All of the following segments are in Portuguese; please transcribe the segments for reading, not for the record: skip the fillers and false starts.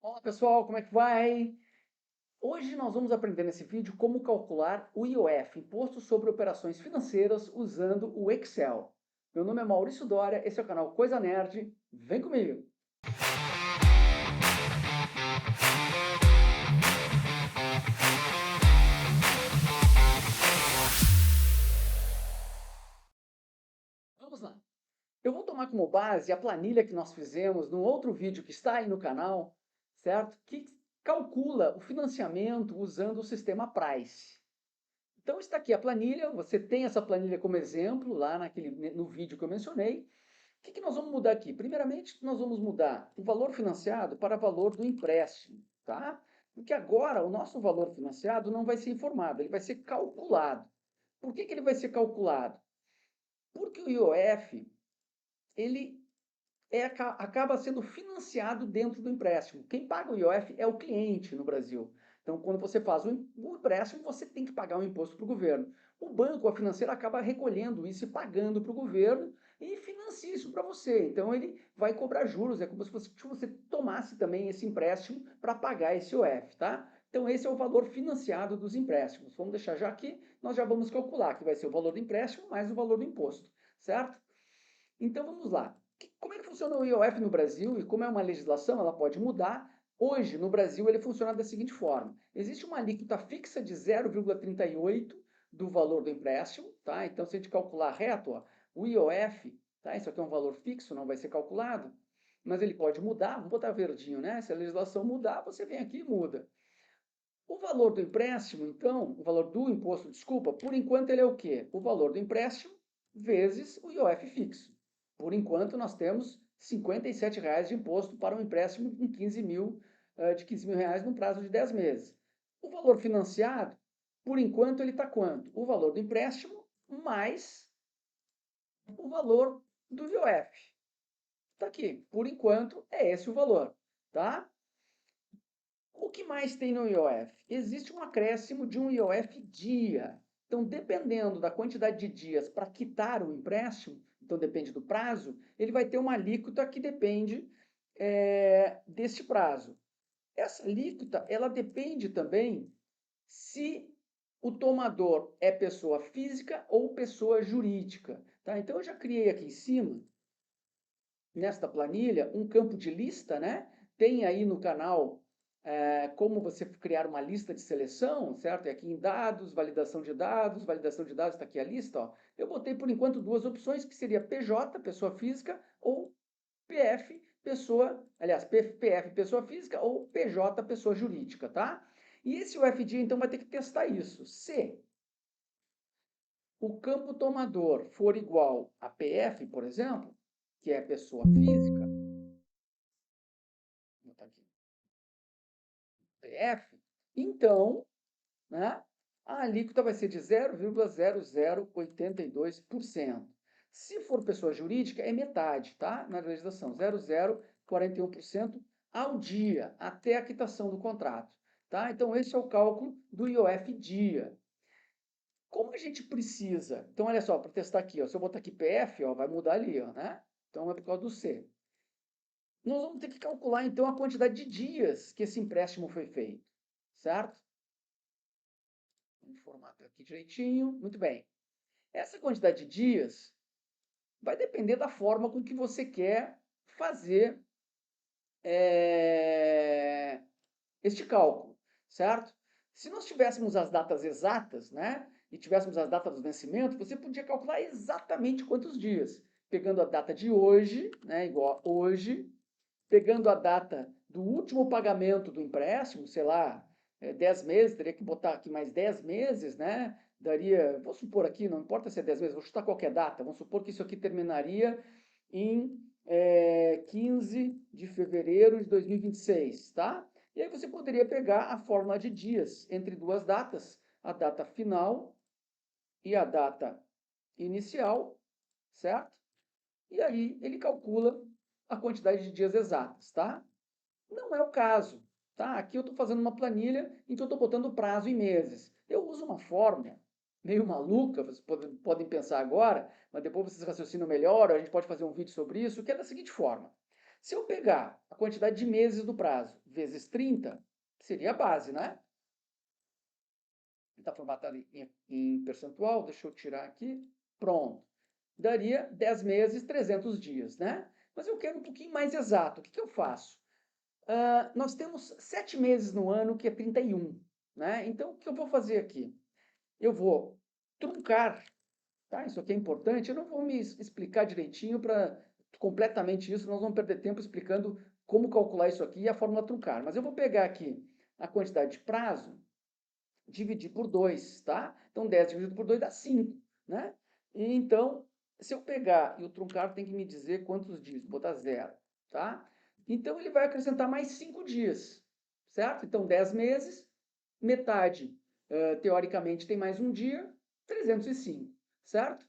Olá pessoal, como é que vai? Hoje nós vamos aprender nesse vídeo como calcular o IOF, Imposto sobre Operações Financeiras, usando o Excel. Meu nome é Maurício Doria, esse é o canal Coisa Nerd, vem comigo! Vamos lá! Eu vou tomar como base a planilha que nós fizemos num outro vídeo que está aí no canal, certo? Que calcula o financiamento usando o sistema Price. Então está aqui a planilha, você tem essa planilha como exemplo lá no vídeo que eu mencionei. O que nós vamos mudar aqui? Primeiramente, nós vamos mudar o valor financiado para o valor do empréstimo, tá? Porque agora o nosso valor financiado não vai ser informado, ele vai ser calculado. Por que ele vai ser calculado? Porque o IOF, ele acaba sendo financiado dentro do empréstimo. Quem paga o IOF é o cliente no Brasil. Então, quando você faz o empréstimo, você tem que pagar um imposto para o governo. O banco, a financeira, acaba recolhendo isso e pagando para o governo e financia isso para você. Então, ele vai cobrar juros. É como se você tomasse também esse empréstimo para pagar esse IOF, tá? Então, esse é o valor financiado dos empréstimos. Vamos deixar já aqui, nós já vamos calcular, que vai ser o valor do empréstimo mais o valor do imposto, certo? Então, vamos lá. Como é que funciona o IOF no Brasil e como é uma legislação, ela pode mudar. Hoje, no Brasil, ele funciona da seguinte forma. Existe uma alíquota fixa de 0,38 do valor do empréstimo, tá? Então, se a gente calcular reto, ó, o IOF, tá? Isso aqui é um valor fixo, não vai ser calculado, mas ele pode mudar. Vamos botar verdinho, né? Se a legislação mudar, você vem aqui e muda. O valor do empréstimo, então, o valor do imposto, desculpa, por enquanto ele é o quê? O valor do empréstimo vezes o IOF fixo. Por enquanto, nós temos R$ 57,00 de imposto para um empréstimo de 15 mil reais no prazo de 10 meses. O valor financiado, por enquanto, ele está quanto? O valor do empréstimo mais o valor do IOF. Está aqui. Por enquanto, é esse o valor, tá? O que mais tem no IOF? Existe um acréscimo de um IOF dia. Então, dependendo da quantidade de dias para quitar o empréstimo, então depende do prazo, ele vai ter uma alíquota que depende deste prazo. Essa alíquota, ela depende também se o tomador é pessoa física ou pessoa jurídica. Tá? Então, eu já criei aqui em cima, nesta planilha, um campo de lista, né? Tem aí no canal como você criar uma lista de seleção, certo? E aqui em dados, validação de dados está aqui a lista, ó. Eu botei por enquanto duas opções, que seria PJ, pessoa física, ou PF, PF, pessoa física, ou PJ, pessoa jurídica, tá? E esse UFD, então, vai ter que testar isso. Se o campo tomador for igual a PF, por exemplo, que é pessoa física, vou botar aqui, PF, então, né, a alíquota vai ser de 0,0082%. Se for pessoa jurídica, é metade, tá? Na legislação, 0,041% ao dia, até a quitação do contrato, tá? Então, esse é o cálculo do IOF dia. Como a gente precisa? Então, olha só, para testar aqui, ó, se eu botar aqui PF, ó, vai mudar ali, ó, né? Então, é por causa do C. Nós vamos ter que calcular, então, a quantidade de dias que esse empréstimo foi feito, certo? Vamos formatar aqui direitinho. Muito bem. Essa quantidade de dias vai depender da forma com que você quer fazer este cálculo, certo? Se nós tivéssemos as datas exatas, né, e tivéssemos as datas do vencimento, você podia calcular exatamente quantos dias, pegando a data de hoje, né, igual a hoje, pegando a data do último pagamento do empréstimo, sei lá, 10 meses, teria que botar aqui mais 10 meses, né? Daria, vou supor aqui, não importa se é 10 meses, vou chutar qualquer data, vamos supor que isso aqui terminaria em 15 de fevereiro de 2026, tá? E aí você poderia pegar a fórmula de dias entre duas datas, a data final e a data inicial, certo? E aí ele calcula a quantidade de dias exatos, tá? Não é o caso, tá? Aqui eu estou fazendo uma planilha em que eu estou botando o prazo em meses. Eu uso uma fórmula meio maluca, vocês podem pensar agora, mas depois vocês raciocinam melhor, a gente pode fazer um vídeo sobre isso, que é da seguinte forma. Se eu pegar a quantidade de meses do prazo vezes 30, seria a base, né? Está formatado em percentual, deixa eu tirar aqui. Pronto. Daria 10 meses, 300 dias, né? Mas eu quero um pouquinho mais exato. O que eu faço? Nós temos 7 meses no ano, que é 31, né? Então, o que eu vou fazer aqui? Eu vou truncar, tá? Isso aqui é importante. Eu não vou me explicar direitinho para completamente isso, nós vamos perder tempo explicando como calcular isso aqui e a fórmula truncar. Mas eu vou pegar aqui a quantidade de prazo, dividir por 2, tá? Então, 10 dividido por 2 dá 5, né? E então, se eu pegar, e o truncar tem que me dizer quantos dias, vou botar 0, tá? Então, ele vai acrescentar mais 5 dias, certo? Então, 10 meses, metade, teoricamente, tem mais um dia, 305, certo?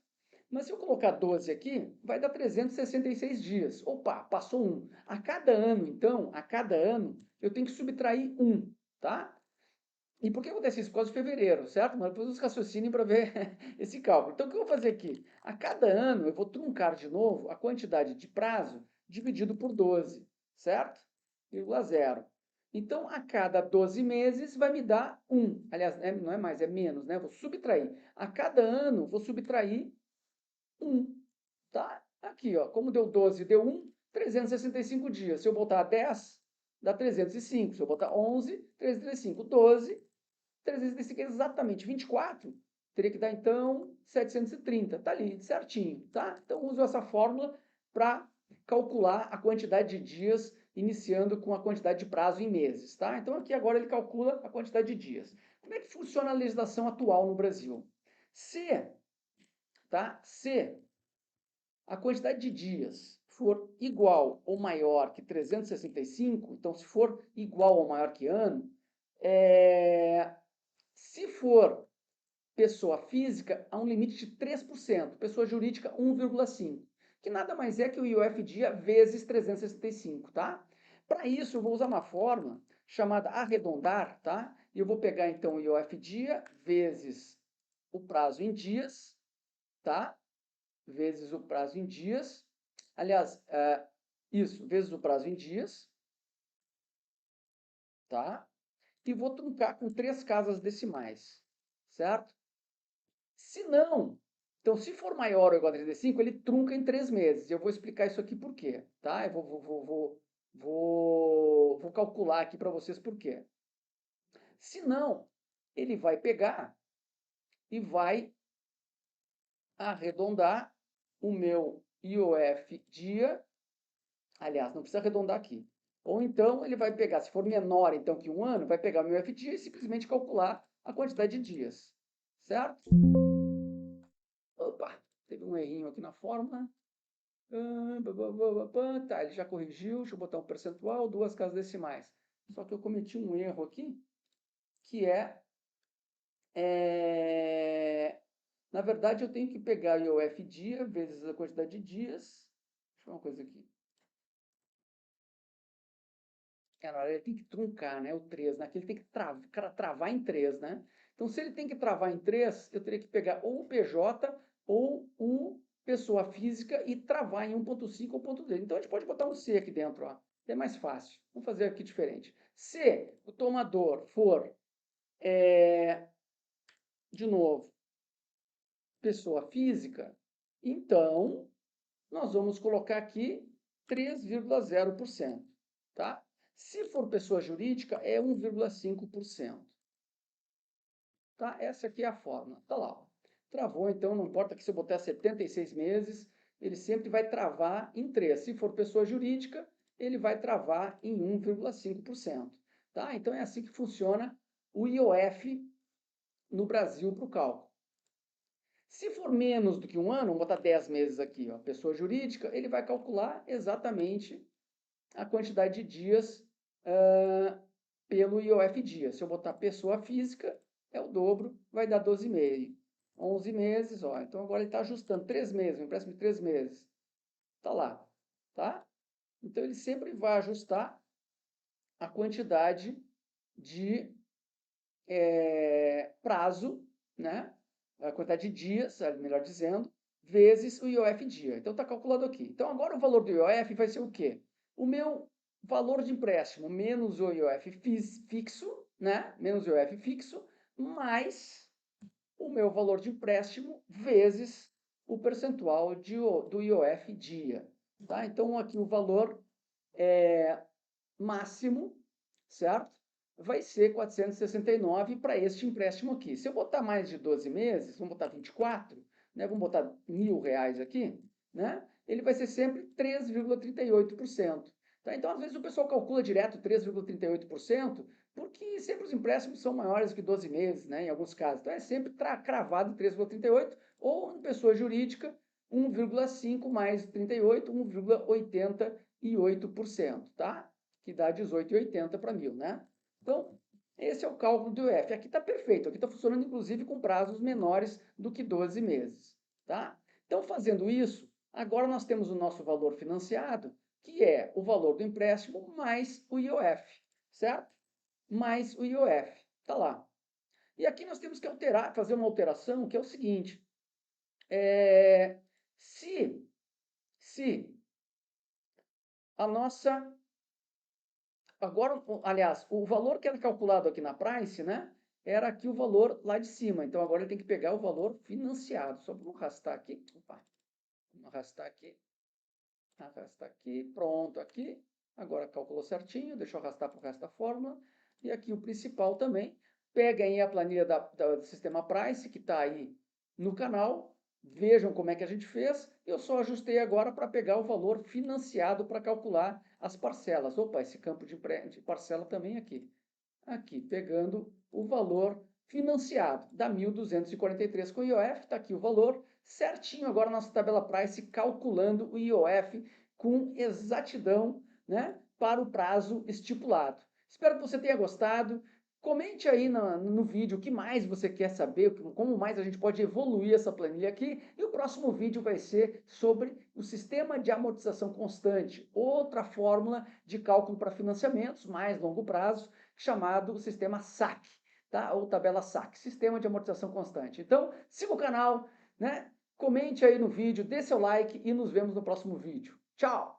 Mas se eu colocar 12 aqui, vai dar 366 dias. Opa, passou um. A cada ano, então, a cada ano, eu tenho que subtrair um, tá? E por que acontece isso? Por causa de fevereiro, certo? Mas depois vocês raciocinem para ver esse cálculo. Então, o que eu vou fazer aqui? A cada ano, eu vou truncar de novo a quantidade de prazo dividido por 12, certo? 0,0. Então, a cada 12 meses vai me dar 1. Aliás, não é mais, é menos, né? Vou subtrair. A cada ano, vou subtrair 1, tá? Aqui, ó, como deu 12 deu 1, 365 dias. Se eu botar 10, dá 305. Se eu botar 11, 335. 12, 365 é exatamente 24, teria que dar então 730, tá ali, certinho, tá? Então uso essa fórmula para calcular a quantidade de dias, iniciando com a quantidade de prazo em meses, tá? Então aqui agora ele calcula a quantidade de dias. Como é que funciona a legislação atual no Brasil? Se a quantidade de dias for igual ou maior que 365, então se for igual ou maior que ano, se for pessoa física, há um limite de 3%, pessoa jurídica 1,5%, que nada mais é que o IOF dia vezes 365, tá? Para isso, eu vou usar uma fórmula chamada arredondar, tá? E eu vou pegar, então, o IOF dia vezes o prazo em dias, tá? Vezes o prazo em dias. Aliás, isso, vezes o prazo em dias, tá? E vou truncar com 3 casas decimais, certo? Se não, então se for maior ou igual a 35, ele trunca em 3 meses. Eu vou explicar isso aqui por quê, tá? Eu vou calcular aqui para vocês por quê. Se não, ele vai pegar e vai arredondar o meu IOF dia. Aliás, não precisa arredondar aqui. Ou então ele vai pegar, se for menor então que um ano, vai pegar o meu IOF dia e simplesmente calcular a quantidade de dias, certo? Opa, teve um errinho aqui na fórmula. Tá, ele já corrigiu, deixa eu botar um percentual, 2 casas decimais. Só que eu cometi um erro aqui, que na verdade, eu tenho que pegar o IOF dia vezes a quantidade de dias. Deixa eu ver uma coisa aqui. Na verdade, ele tem que truncar, né, o 3, né? Aqui ele tem que travar em 3, né? Então, se ele tem que travar em 3, eu teria que pegar ou o PJ ou o pessoa física e travar em 1,5 ou 1,2. Então, a gente pode botar um C aqui dentro, ó. É mais fácil. Vamos fazer aqui diferente. Se o tomador for, de novo, pessoa física, então nós vamos colocar aqui 3,0%, tá? Se for pessoa jurídica, é 1,5%. Tá? Essa aqui é a fórmula. Tá lá. Ó. Travou, então, não importa que se eu botar 76 meses, ele sempre vai travar em 3. Se for pessoa jurídica, ele vai travar em 1,5%. Tá? Então, é assim que funciona o IOF no Brasil para o cálculo. Se for menos do que um ano, vamos botar 10 meses aqui, ó, pessoa jurídica, ele vai calcular exatamente a quantidade de dias pelo IOF dia. Se eu botar pessoa física, é o dobro, vai dar 12,5. 11 meses, ó. Então agora ele está ajustando 3 meses, um empréstimo de 3 meses. Está lá, tá? Então ele sempre vai ajustar a quantidade de prazo, né? A quantidade de dias, melhor dizendo, vezes o IOF dia. Então está calculado aqui. Então agora o valor do IOF vai ser o quê? o meu valor de empréstimo menos o IOF fixo, né? Menos o IOF fixo, mais o meu valor de empréstimo vezes o percentual do IOF dia. Tá? Então, aqui o valor máximo, certo? Vai ser 469 para este empréstimo aqui. Se eu botar mais de 12 meses, vamos botar 24, né? Vamos botar R$ 1.000 aqui, né? Ele vai ser sempre 3,38%. Tá? Então, às vezes o pessoal calcula direto 3,38%, porque sempre os empréstimos são maiores que 12 meses, né? Em alguns casos. Então, é sempre cravado 3,38%, ou em pessoa jurídica, 1,5 mais 38, 1,88%, tá? Que dá 18,80 para 1.000, né? Então, esse é o cálculo do IOF. Aqui está perfeito, aqui está funcionando inclusive com prazos menores do que 12 meses, tá? Então, fazendo isso, agora nós temos o nosso valor financiado, que é o valor do empréstimo mais o IOF, certo? Mais o IOF, tá lá. E aqui nós temos que alterar, fazer uma alteração, que é o seguinte, se a nossa... Agora, aliás, o valor que era calculado aqui na price, né? Era aqui o valor lá de cima. Então, agora ele tem que pegar o valor financiado. Só vamos arrastar aqui. Opa, vamos arrastar aqui, pronto, aqui. Agora calculou certinho, deixa eu arrastar para o resto da fórmula. E aqui o principal também. Pega aí a planilha do sistema Price, que está aí no canal. Vejam como é que a gente fez. Eu só ajustei agora para pegar o valor financiado para calcular as parcelas. Opa, esse campo de parcela também aqui. Aqui, pegando o valor financiado, dá 1.243 com o IOF, está aqui o valor, certinho agora nossa tabela Price calculando o IOF com exatidão, né, para o prazo estipulado. Espero que você tenha gostado. Comente aí no vídeo o que mais você quer saber, como mais a gente pode evoluir essa planilha aqui. E o próximo vídeo vai ser sobre o sistema de amortização constante, outra fórmula de cálculo para financiamentos mais longo prazo, chamado sistema SAC, tá? Ou tabela SAC, Sistema de Amortização Constante. Então, siga o canal, né? Comente aí no vídeo, dê seu like e nos vemos no próximo vídeo. Tchau!